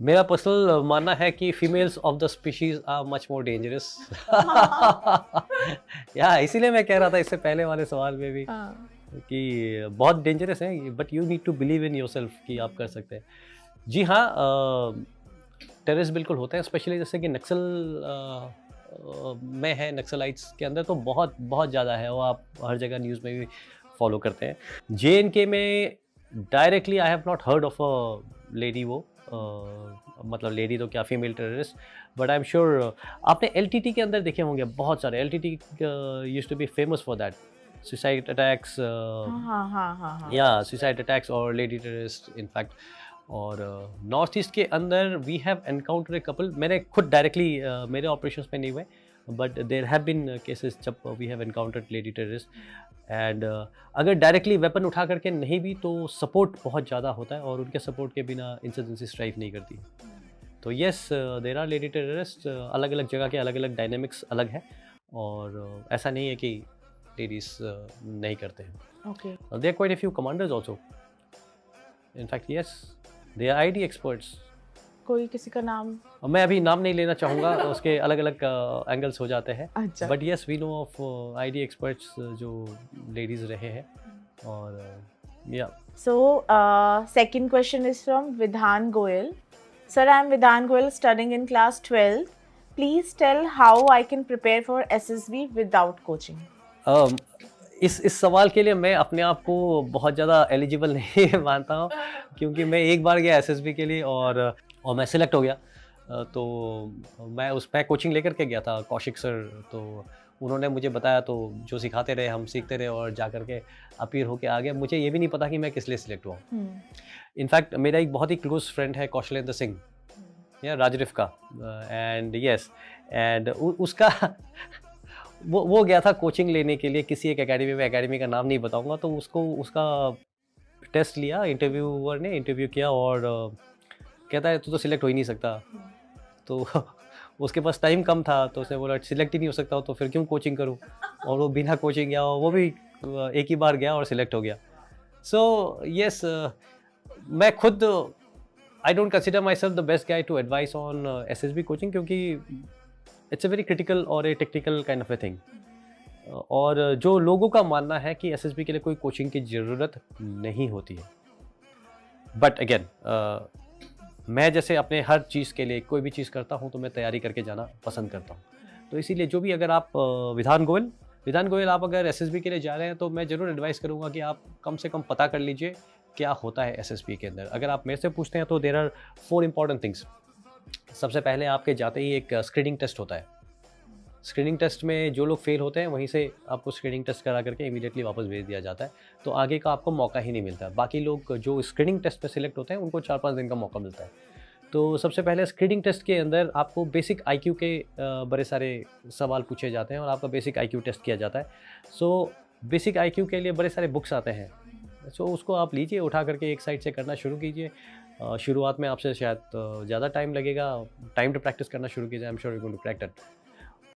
मेरा पर्सनल मानना है कि females of the species are much more dangerous. या इसीलिए मैं कह रहा था इससे पहले वाले सवाल में भी हाँ। कि बहुत डेंजरस है, but you need to believe in yourself कि आप कर सकते हैं। जी हाँ, टेररिस्ट बिल्कुल होते हैं, स्पेशली जैसे कि नक्सल में है, नक्सलाइट्स के अंदर तो बहुत बहुत ज़्यादा है, वो आप हर जगह न्यूज़ में भी फॉलो करते हैं। JNK में directly I have not heard of a lady, वो मतलब लेडी तो क्या, female terrorist, but I am sure आपने LTT के अंदर देखे होंगे बहुत सारे। LTT used to be famous for that, suicide attacks, हाँ हाँ हाँ हाँ हाँ। या सुसाइड अटैक्स और लेडी टेररिस्ट इनफैक्ट। और नॉर्थ ईस्ट के अंदर we have encounter a couple, मैंने खुद डायरेक्टली मेरे ऑपरेशंस में नहीं हुए, but there have been cases जब we have encountered lady terrorist. And अगर डायरेक्टली वेपन उठा करके नहीं भी तो सपोर्ट बहुत ज़्यादा होता है, और उनके सपोर्ट के बिना इंसर्जेंसी स्ट्राइक नहीं करती। तो yes, there are lady terrorist, अलग अलग जगह के अलग अलग डायनेमिक्स अलग है, और ऐसा नहीं है कि लेडीज नहीं करते हैं। Okay. There quite a few commanders also, in fact yes, they are ID experts. कोई किसी का नाम? मैं अभी नाम नहीं लेना चाहूँगा, तो उसके अलग अलग एंगल्स हो जाते हैं, अच्छा। But yes we know of ID experts जो लेडीज़ रहे हैं। और या So, second question is from Vidhan Goyal. Sir, I am Vidhan Goyal, studying in class 12th. Please tell how I can prepare for SSB without coaching. इस सवाल के लिए मैं अपने आप को बहुत ज़्यादा एलिजिबल नहीं मानता हूँ, क्योंकि मैं एक बार गया SSB के लिए और मैं सिलेक्ट हो गया। तो मैं कोचिंग लेकर के गया था, कौशिक सर, तो उन्होंने मुझे बताया, तो जो सिखाते रहे हम सीखते रहे और जा करके अपीयर होके आ गया। मुझे ये भी नहीं पता कि मैं किस लिए सिलेक्ट हुआ। इनफैक्ट मेरा एक बहुत ही क्लोज फ्रेंड है कौशलेंद्र सिंह, या राजरिफ का, एंड यस, एंड उसका वो गया था कोचिंग लेने के लिए किसी एक एकेडमी में, एकेडमी का नाम नहीं बताऊंगा। तो उसका टेस्ट लिया, इंटरव्यूअर ने इंटरव्यू किया, और कहता है तू तो सिलेक्ट हो ही नहीं सकता। तो उसके पास टाइम कम था, तो उसने बोला सिलेक्ट ही नहीं हो सकता तो फिर क्यों कोचिंग करूं। और वो बिना कोचिंग गया, वो भी एक ही बार गया और सिलेक्ट हो गया। सो यस, मैं खुद I don't consider myself the best guy to advice on SSB coaching, क्योंकि इट्स अ वेरी क्रिटिकल और a technical kind of a thing. और जो लोगों का मानना है कि SSB के लिए कोई कोचिंग की ज़रूरत नहीं होती है, बट अगेन मैं जैसे अपने हर चीज़ के लिए कोई भी चीज़ करता हूँ तो मैं तैयारी करके जाना पसंद करता हूँ। तो इसीलिए जो भी, अगर आप विधान गोयल आप अगर SSB के लिए जा रहे हैं, तो मैं ज़रूर एडवाइस करूँगा कि आप कम से कम पता कर लीजिए क्या होता है SSB के अंदर। अगर आप मेरे से पूछते हैं तो देयर आर 4 इंपॉर्टेंट थिंग्स। सबसे पहले आपके जाते ही एक स्क्रीनिंग टेस्ट होता है। स्क्रीनिंग टेस्ट में जो लोग फेल होते हैं, वहीं से आपको स्क्रीनिंग टेस्ट करा करके इमीडिएटली वापस भेज दिया जाता है, तो आगे का आपको मौका ही नहीं मिलता। बाकी लोग जो स्क्रीनिंग टेस्ट में सिलेक्ट होते हैं, उनको 4-5 दिन का मौका मिलता है। तो सबसे पहले स्क्रीनिंग टेस्ट के अंदर आपको बेसिक IQ के बड़े सारे सवाल पूछे जाते हैं, और आपका बेसिक IQ टेस्ट किया जाता है। सो बेसिक IQ के लिए बड़े सारे बुक्स आते हैं, सो उसको आप लीजिए, उठा करके एक साइड से करना शुरू कीजिए। शुरुआत में आपसे शायद ज़्यादा टाइम लगेगा, टाइम टू प्रैक्टिस करना शुरू कीजिए, I am sure you going to crack that.